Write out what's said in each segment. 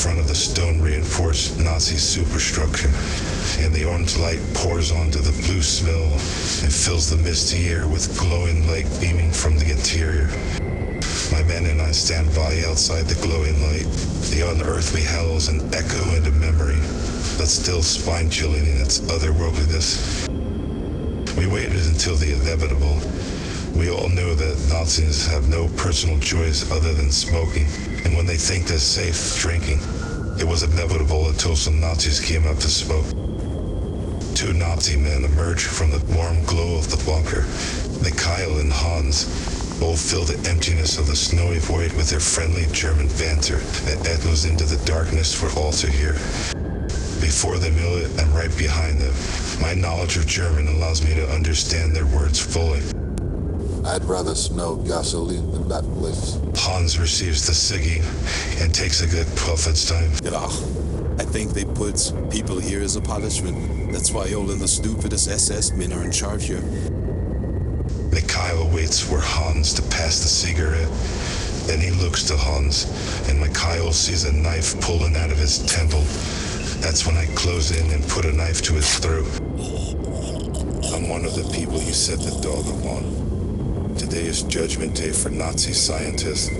front of the stone-reinforced Nazi superstructure, and the orange light pours onto the blue snow and fills the misty air with glowing light beaming from the interior. My men and I stand by outside the glowing light. The unearthly howls an echo into memory, but still spine-chilling in its otherworldliness. We waited until the inevitable. We all know that Nazis have no personal joys other than smoking, and when they think they're safe, drinking. It was inevitable until some Nazis came up to smoke. Two Nazi men emerged from the warm glow of the bunker. Mikhail and Hans both filled the emptiness of the snowy void with their friendly German banter that echoes into the darkness for all to hear. Before the millet and right behind them, my knowledge of German allows me to understand their words fully. I'd rather smell gasoline than that place. Hans receives the ciggy and takes a good puff each time. Yeah, I think they put people here as a punishment. That's why all of the stupidest SS men are in charge here. Mikhail waits for Hans to pass the cigarette. Then he looks to Hans, and Mikhail sees a knife pulling out of his temple. That's when I close in and put a knife to his throat. I'm one of the people you set the dog upon. Today is Judgment Day for Nazi scientists.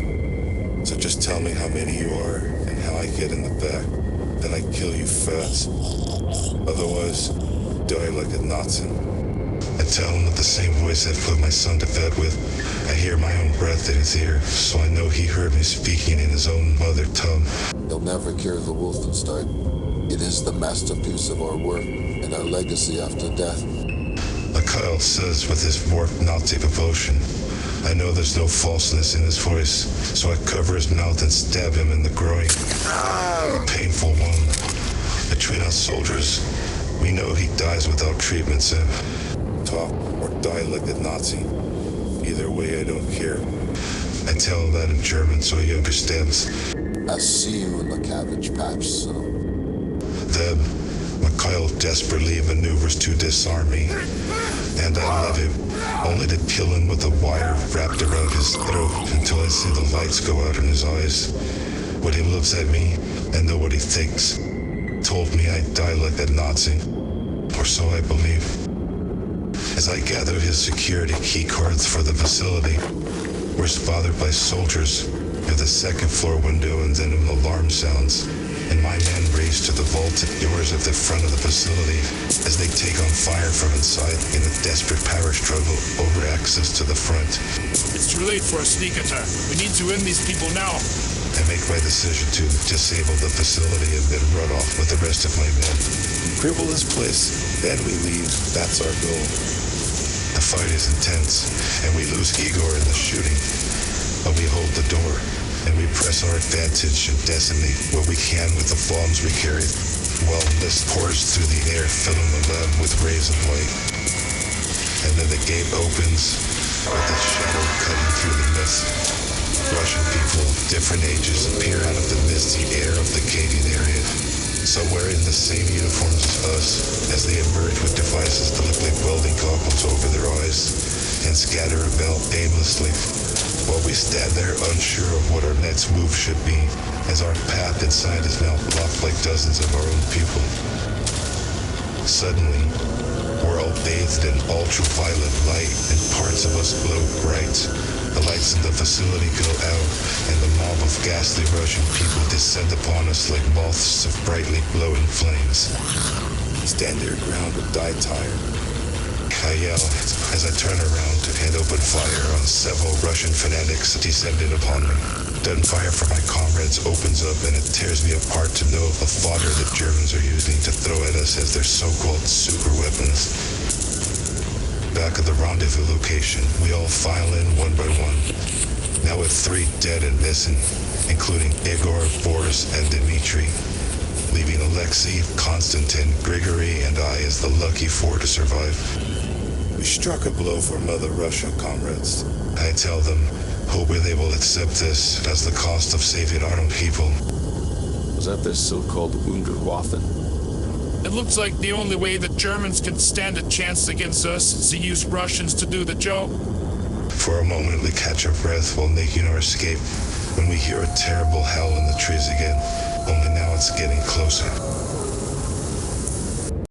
So just tell me how many you are and how I get in the back. Then I kill you fast. Otherwise, die like a Nazi. I tell him with the same voice I put my son to bed with. I hear my own breath in his ear, so I know he heard me speaking in his own mother tongue. They'll never cure the Wolfenstein. It is the masterpiece of our work and our legacy after death. Mikhail says with his warped Nazi devotion. I know there's no falseness in his voice, so I cover his mouth and stab him in the groin. A painful wound. Between us soldiers, we know he dies without treatment, so talk or die like a Nazi. Either way, I don't care. I tell him that in German so he understands. I see you in the cabbage patch, son. Then, Mikhail desperately maneuvers to disarm me, and I love him, only to kill him with a wire wrapped around his throat until I see the lights go out in his eyes. When he looks at me, I know what he thinks. Told me I'd die like a Nazi, or so I believe. As I gather his security key cards for the facility, we're spotted by soldiers near the second floor window, and then an alarm sounds, and my men race to the vaulted doors at the front of the facility as they take on fire from inside in a desperate power struggle over access to the front. It's too late for a sneak attack. We need to end these people now. I make my decision to disable the facility and then run off with the rest of my men. Cripple this place, then we leave. That's our goal. The fight is intense, and we lose Igor in the shooting. But we hold the door, and we press our advantage and decimate what we can with the bombs we carried, while mist pours through the air, filling the lab with rays of light. And then the gate opens, with the shadow cutting through the mist. Russian people of different ages appear out of the misty air of the gated area. Some wearing the same uniforms as us, as they emerge with devices that look like welding goggles over their eyes, and scatter about aimlessly, while we stand there unsure of what our next move should be, as our path inside is now blocked by dozens of our own people. Suddenly, we're all bathed in ultraviolet light, and parts of us glow bright. The lights in the facility go out, and the mob of ghastly Russian people descend upon us like moths of brightly glowing flames. Stand their ground or die tired. I yell as I turn around and open fire on several Russian fanatics descending upon me. Gunfire from my comrades opens up, and it tears me apart to know the fodder the Germans are using to throw at us as their so-called super weapons. Back at the rendezvous location, we all file in one by one. Now with 3 dead and missing, including Igor, Boris, and Dmitri, leaving Alexei, Konstantin, Grigory, and I as the lucky 4 to survive. We struck a blow for Mother Russia, comrades. I tell them, hoping they will accept this as the cost of saving our own people. Was that their so-called Wunderwaffen? It looks like the only way the Germans can stand a chance against us is to use Russians to do the job. For a moment, we catch our breath while making our escape when we hear a terrible howl in the trees again, only now getting closer.